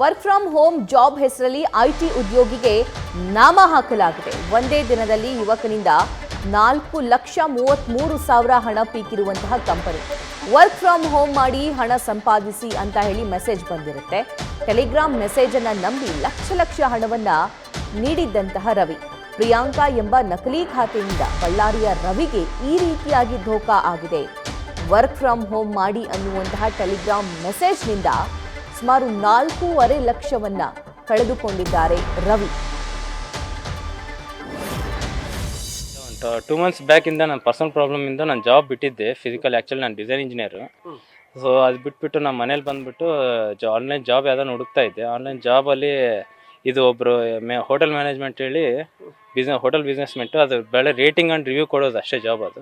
Work from home job ಹೆಸರಲ್ಲಿ IT ಉದ್ಯೋಗಿಗೆ ನಾಮ ಹಾಕಲಾಗಿದೆ. ಒಂದೇ ದಿನದಲ್ಲಿ ಯುವಕನಿಂದ 4,33,000 ಹಣ ಪೀಕಿರುವಂತಹ ಕಂಪನಿ. ವರ್ಕ್ ಫ್ರಮ್ ಹೋಮ್ ಮಾಡಿ ಹಣ ಸಂಪಾದಿಸಿ ಅಂತ ಹೇಳಿ ಮೆಸೇಜ್ ಬಂದಿರುತ್ತೆ. ಟೆಲಿಗ್ರಾಮ್ ಮೆಸೇಜ್ ಅನ್ನ ನಂಬಿ ಲಕ್ಷ ಹಣವನ್ನ ನೀಡಿದ್ದಂತಹ ರವಿ, ಪ್ರಿಯಾಂಕಾ ಎಂಬ ನಕಲಿ ಖಾತೆಯಿಂದ ಬಳ್ಳಾರಿಯ ರವಿಗೆ ಈ ರೀತಿಯಾಗಿ ಧೋಖಾ ಆಗಿದೆ. ವರ್ಕ್ ಫ್ರಮ್ ಹೋಮ್ ಮಾಡಿ ಅನ್ನುವಂತಹ ಟೆಲಿಗ್ರಾಮ್ ಮೆಸೇಜ್ನಿಂದ ಸುಮಾರು 4.5 ಲಕ್ಷವನ್ನ ಕಳೆದುಕೊಂಡಿದ್ದಾರೆ ರವಿ. 2 months ಬ್ಯಾಕ್ ಇಂದ ನನ್ನ ಪರ್ಸನಲ್ ಪ್ರಾಬ್ಲಮ್ ಇಂದ ನಾನು ಜಾಬ್ ಬಿಟ್ಟಿದ್ದೆ. ಆ್ಯಕ್ಚುಲಿ ನಾನು ಡಿಸೈನ್ ಇಂಜಿನಿಯರು. ಸೊ ಅದು ಬಿಟ್ಬಿಟ್ಟು ನಮ್ಮ ಮನೇಲಿ ಬಂದುಬಿಟ್ಟು ಆನ್ಲೈನ್ ಜಾಬ್ ಯಾವುದೋ ಹುಡುಕ್ತಾ ಇದ್ದೆ. ಆನ್ಲೈನ್ ಜಾಬಲ್ಲಿ ಇದು ಒಬ್ಬರು ಹೋಟೆಲ್ ಮ್ಯಾನೇಜ್ಮೆಂಟ್ ಹೇಳಿ ಹೋಟೆಲ್ ಬಿಸ್ನೆಸ್ಮೆಂಟು, ಅದು ಬೆಳೆ ರೇಟಿಂಗ್ ಆ್ಯಂಡ್ ರಿವ್ಯೂ ಕೊಡೋದು ಅಷ್ಟೇ ಜಾಬ್ ಅದು.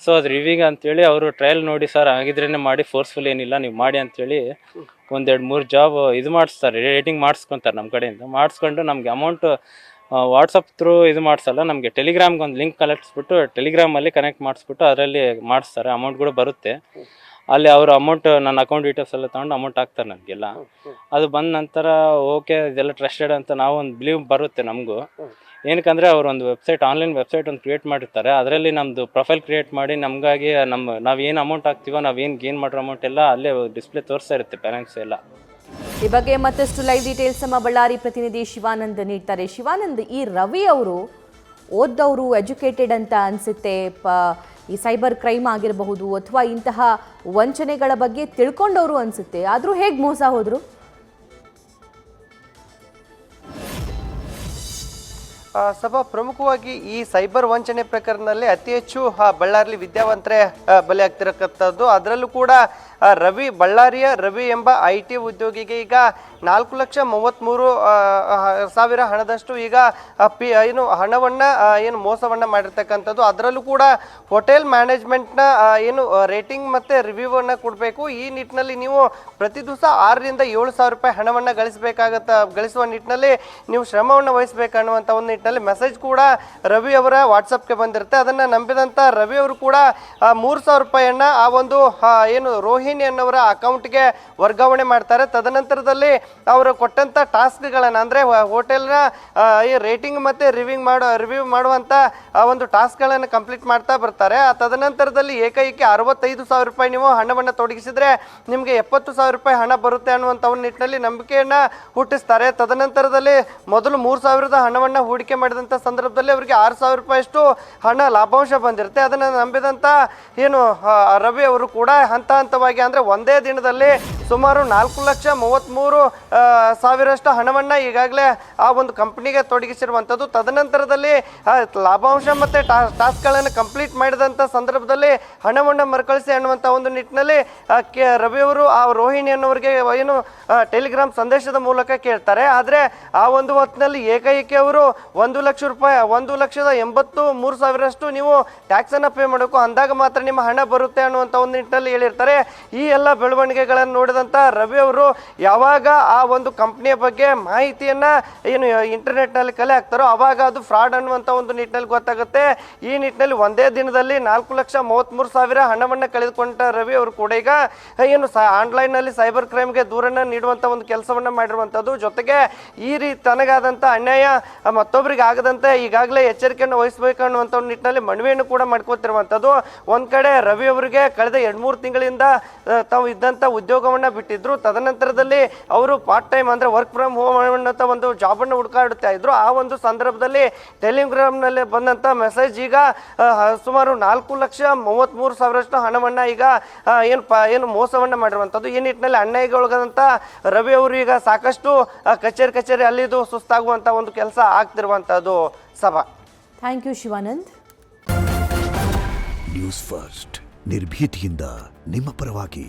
ಸೊ ಅದು ರಿವ್ಯೂಗೆ ಅಂತೇಳಿ ಅವರು ಟ್ರಯಲ್ ನೋಡಿ, ಸರ್ ಆಗಿದ್ರೇ ಮಾಡಿ, ಫೋರ್ಸ್ಫುಲ್ ಏನಿಲ್ಲ ನೀವು ಮಾಡಿ ಅಂಥೇಳಿ 1-2-3 ಜಾಬ್ ಇದು ಮಾಡಿಸ್ತಾರೆ, ರೇಟಿಂಗ್ ಮಾಡಿಸ್ಕೊತಾರೆ ನಮ್ಮ ಕಡೆಯಿಂದ. ಮಾಡಿಸ್ಕೊಂಡು ನಮಗೆ ಅಮೌಂಟು ವಾಟ್ಸಪ್ ಥ್ರೂ ಇದು ಮಾಡಿಸಲ್ಲ, ನಮಗೆ ಟೆಲಿಗ್ರಾಮ್ಗೆ ಒಂದು ಲಿಂಕ್ ಕಲೆಕ್ಟ್ಸ್ಬಿಟ್ಟು ಟೆಲಿಗ್ರಾಮಲ್ಲಿ ಕನೆಕ್ಟ್ ಮಾಡಿಸ್ಬಿಟ್ಟು ಅದರಲ್ಲಿ ಮಾಡಿಸ್ತಾರೆ. ಅಮೌಂಟ್ ಕೂಡ ಬರುತ್ತೆ. ಅಲ್ಲಿ ಅವರು ಅಮೌಂಟ್ ನನ್ನ ಅಕೌಂಟ್ ಡೀಟೇಲ್ಸ್ ಎಲ್ಲ ತೊಗೊಂಡು ಅಮೌಂಟ್ ಹಾಕ್ತಾರೆ ನನಗೆಲ್ಲ. ಅದು ಬಂದ ನಂತರ ಓಕೆ ಇದೆಲ್ಲ ಟ್ರಸ್ಟೆಡ್ ಅಂತ ನಾವು ಒಂದು ಬಿಲೀವ್ ಬರುತ್ತೆ ನಮಗೂ. ಏನಕ್ಕಂದರೆ ಅವರು ಒಂದು ಆನ್ಲೈನ್ ವೆಬ್ಸೈಟ್ ಒಂದು ಕ್ರಿಯೇಟ್ ಮಾಡಿರ್ತಾರೆ. ಅದರಲ್ಲಿ ನಮ್ಮದು ಪ್ರೊಫೈಲ್ ಕ್ರಿಯೇಟ್ ಮಾಡಿ ನಮಗಾಗಿ ನಾವು ಏನು ಅಮೌಂಟ್ ಹಾಕ್ತೀವೋ, ನಾವು ಏನು ಗೇನ್ ಮಾಡಿರೋ ಅಮೌಂಟ್ ಎಲ್ಲ ಅಲ್ಲೇ ಡಿಸ್ಪ್ಲೇ ತೋರಿಸ್ತಾ ಇರುತ್ತೆ ಬ್ಯಾಲೆನ್ಸ್ ಎಲ್ಲ. ಈ ಬಗ್ಗೆ ಮತ್ತಷ್ಟು ಲೈವ್ ಡೀಟೇಲ್ಸ್ ನಮ್ಮ ಬಳ್ಳಾರಿ ಪ್ರತಿನಿಧಿ ಶಿವಾನಂದ್ ನೀಡ್ತಾರೆ. ಶಿವಾನಂದ್, ಈ ರವಿ ಅವರು ಓದ್ದವರು, ಎಜುಕೇಟೆಡ್ ಅಂತ ಅನಿಸುತ್ತೆ. ಈ ಸೈಬರ್ ಕ್ರೈಮ್ ಆಗಿರಬಹುದು ಅಥವಾ ಇಂತಹ ವಂಚನೆಗಳ ಬಗ್ಗೆ ತಿಳ್ಕೊಂಡವರು ಅನಿಸುತ್ತೆ. ಆದರೂ ಹೇಗೆ ಮೋಸ ಹೋದರು? ಸಭಾ, ಪ್ರಮುಖವಾಗಿ ಈ ಸೈಬರ್ ವಂಚನೆ ಪ್ರಕರಣದಲ್ಲಿ ಅತಿ ಹೆಚ್ಚು ಬಳ್ಳಾರಿ ವಿದ್ಯಾವಂತರೇ ಬಲಿ ಆಗ್ತಿರತಕ್ಕಂಥದ್ದು. ಅದರಲ್ಲೂ ಕೂಡ ಬಳ್ಳಾರಿಯ ರವಿ ಎಂಬ IT ಉದ್ಯೋಗಿಗೆ ಈಗ 4,33,000 ಹಣದಷ್ಟು ಈಗ ಹಣವನ್ನು ಮೋಸವನ್ನು ಮಾಡಿರ್ತಕ್ಕಂಥದ್ದು. ಅದರಲ್ಲೂ ಕೂಡ ಹೋಟೆಲ್ ಮ್ಯಾನೇಜ್ಮೆಂಟ್ನ ರೇಟಿಂಗ್ ಮತ್ತು ರಿವ್ಯೂವನ್ನು ಕೊಡಬೇಕು. ಈ ನಿಟ್ಟಿನಲ್ಲಿ ನೀವು ಪ್ರತಿ ದಿವಸ 6,000-7,000 ರೂಪಾಯಿ ಹಣವನ್ನು ಗಳಿಸುವ ನಿಟ್ಟಿನಲ್ಲಿ ನೀವು ಶ್ರಮವನ್ನು ವಹಿಸಬೇಕನ್ನುವಂಥ ಒಂದು ನಿಟ್ಟಿನಲ್ಲಿ ಮೆಸೇಜ್ ಕೂಡ ರವಿ ಅವರ ವಾಟ್ಸಪ್ಗೆ ಬಂದಿರುತ್ತೆ. ಅದನ್ನು ನಂಬಿದಂಥ ರವಿ ಅವರು ಕೂಡ 3,000 ರೂಪಾಯಿಯನ್ನು ಆ ಒಂದು ರೋಹಿಣಿ ಅನ್ನೋರ ಅಕೌಂಟ್ಗೆ ವರ್ಗಾವಣೆ ಮಾಡ್ತಾರೆ. ತದನಂತರದಲ್ಲಿ ಅವರು ಕೊಟ್ಟಂಥ ಟಾಸ್ಕ್ಗಳನ್ನು, ಅಂದರೆ ಹೋಟೆಲ್ನ ರೇಟಿಂಗ್ ಮತ್ತು ರಿವ್ಯೂ ಮಾಡುವಂಥ ಒಂದು ಟಾಸ್ಕ್ಗಳನ್ನು ಕಂಪ್ಲೀಟ್ ಮಾಡ್ತಾ ಬರ್ತಾರೆ. ತದನಂತರದಲ್ಲಿ ಏಕೈಕಿ 65,000 ರೂಪಾಯಿ ನೀವು ಹಣವನ್ನು ತೊಡಗಿಸಿದರೆ ನಿಮಗೆ 70,000 ರೂಪಾಯಿ ಹಣ ಬರುತ್ತೆ ಅನ್ನುವಂಥ ಒಂದು ನಿಟ್ಟಿನಲ್ಲಿ ನಂಬಿಕೆಯನ್ನು ಹುಟ್ಟಿಸ್ತಾರೆ. ತದನಂತರದಲ್ಲಿ ಮೊದಲು 3,000ದ ಹಣವನ್ನು ಹೂಡಿಕೆ ಮಾಡಿದಂಥ ಸಂದರ್ಭದಲ್ಲಿ ಅವರಿಗೆ 6,000 ರೂಪಾಯಿಯಷ್ಟು ಹಣ ಲಾಭಾಂಶ ಬಂದಿರುತ್ತೆ. ಅದನ್ನು ನಂಬಿದಂಥ ರವಿ ಅವರು ಕೂಡ ಹಂತವಾಗಿ, ಅಂದರೆ ಒಂದೇ ದಿನದಲ್ಲಿ ಸುಮಾರು 4,33,000 ಹಣವನ್ನು ಈಗಾಗಲೇ ಆ ಒಂದು ಕಂಪ್ನಿಗೆ ತೊಡಗಿಸಿರುವಂಥದ್ದು. ತದನಂತರದಲ್ಲಿ ಲಾಭಾಂಶ ಮತ್ತು ಟಾಸ್ಕ್ಗಳನ್ನು ಕಂಪ್ಲೀಟ್ ಮಾಡಿದಂಥ ಸಂದರ್ಭದಲ್ಲಿ ಹಣವನ್ನು ಮರುಕಳಿಸಿ ಅನ್ನುವಂಥ ಒಂದು ನಿಟ್ಟಿನಲ್ಲಿ ರವಿಯವರು ಆ ರೋಹಿಣಿ ಅನ್ನೋರಿಗೆ ಟೆಲಿಗ್ರಾಮ್ ಸಂದೇಶದ ಮೂಲಕ ಕೇಳ್ತಾರೆ. ಆದರೆ ಆ ಒಂದು ಹೊತ್ತಿನಲ್ಲಿ ಏಕೈಕಿ ಅವರು 1,83,000 ನೀವು ಟ್ಯಾಕ್ಸನ್ನು ಪೇ ಮಾಡಬೇಕು, ಅಂದಾಗ ಮಾತ್ರ ನಿಮ್ಮ ಹಣ ಬರುತ್ತೆ ಅನ್ನುವಂಥ ಒಂದು ನಿಟ್ಟಿನಲ್ಲಿ ಹೇಳಿರ್ತಾರೆ. ಈ ಎಲ್ಲ ಬೆಳವಣಿಗೆಗಳನ್ನು ನೋಡಿದಂಥ ರವಿ ಅವರು ಯಾವಾಗ ಆ ಒಂದು ಕಂಪ್ನಿಯ ಬಗ್ಗೆ ಮಾಹಿತಿಯನ್ನು ಇಂಟರ್ನೆಟ್ನಲ್ಲಿ ಕಲೆ ಹಾಕ್ತಾರೋ ಆವಾಗ ಅದು ಫ್ರಾಡ್ ಅನ್ನುವಂಥ ಒಂದು ನಿಟ್ಟಿನಲ್ಲಿ ಗೊತ್ತಾಗುತ್ತೆ. ಈ ನಿಟ್ಟಿನಲ್ಲಿ ಒಂದೇ ದಿನದಲ್ಲಿ 4,33,000 ಹಣವನ್ನು ಕಳೆದುಕೊಂಡ ರವಿ ಅವರು ಕೂಡ ಈಗ ಆನ್ಲೈನ್ನಲ್ಲಿ ಸೈಬರ್ ಕ್ರೈಮ್ಗೆ ದೂರನ್ನು ನೀಡುವಂಥ ಒಂದು ಕೆಲಸವನ್ನು ಮಾಡಿರುವಂಥದ್ದು. ಜೊತೆಗೆ ಈ ರೀತಿ ತನಗಾದಂಥ ಅನ್ಯಾಯ ಮತ್ತೊಬ್ಬರಿಗೆ ಆಗದಂತೆ ಈಗಾಗಲೇ ಎಚ್ಚರಿಕೆಯನ್ನು ವಹಿಸಬೇಕು ಅನ್ನುವಂಥ ಒಂದು ನಿಟ್ಟಿನಲ್ಲಿ ಮನವಿಯನ್ನು ಕೂಡ ಮಾಡ್ಕೋತಿರುವಂಥದ್ದು. ಒಂದು ಕಡೆ ರವಿ ಅವರಿಗೆ ಕಳೆದ 2-3 ತಿಂಗಳಿಂದ ತಾವು ಇದ್ದಂಥ ಉದ್ಯೋಗವನ್ನು ಬಿಟ್ಟಿದ್ರು. ತದನಂತರದಲ್ಲಿ ಅವರು ಪಾರ್ಟ್ ಟೈಮ್, ಅಂದರೆ ವರ್ಕ್ ಫ್ರಮ್ ಹೋಮ್ ಅನ್ನೋಂಥ ಒಂದು ಜಾಬನ್ನು ಹುಡುಕಾಡುತ್ತಾ ಇದ್ರು. ಆ ಒಂದು ಸಂದರ್ಭದಲ್ಲಿ ಟೆಲಿಗ್ರಾಮ್ನಲ್ಲಿ ಬಂದಂಥ ಮೆಸೇಜ್ ಈಗ ಸುಮಾರು 4,33,000 ಹಣವನ್ನು ಈಗ ಮೋಸವನ್ನು ಮಾಡಿರುವಂಥದ್ದು. ಈ ನಿಟ್ಟಿನಲ್ಲಿ ಅನ್ಯಾಯಗೊಳಗಾದಂಥ ರವಿ ಅವರು ಈಗ ಸಾಕಷ್ಟು ಕಚೇರಿ ಅಲ್ಲಿದು ಸುಸ್ತಾಗುವಂಥ ಒಂದು ಕೆಲಸ ಆಗ್ತಿರುವಂಥದ್ದು. ಸಭಾ, thank you Shivanand. News first, ನಿರ್ಭೀತಿಯಿಂದ ನಿಮ್ಮ ಪರವಾಗಿ.